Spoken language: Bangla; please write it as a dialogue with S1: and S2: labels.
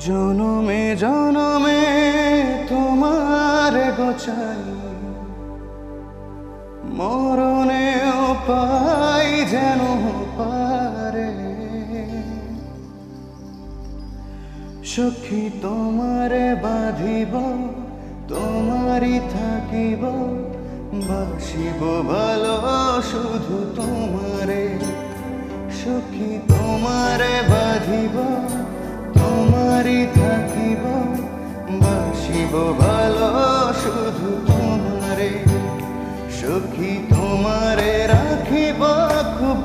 S1: জনমে জনমে তোমার গোচাই, মরণেও পাই যেন পারে। সখী তোমারে বাঁধিব, তোমারই থাকিব, বাসিব ভালো শুধু তোমারে। সখী তোমারে বাঁধিব, তোমারই থাকিব, বাসিব ভালো শুধু তোমারে। সখী তোমারে রাখিব খুব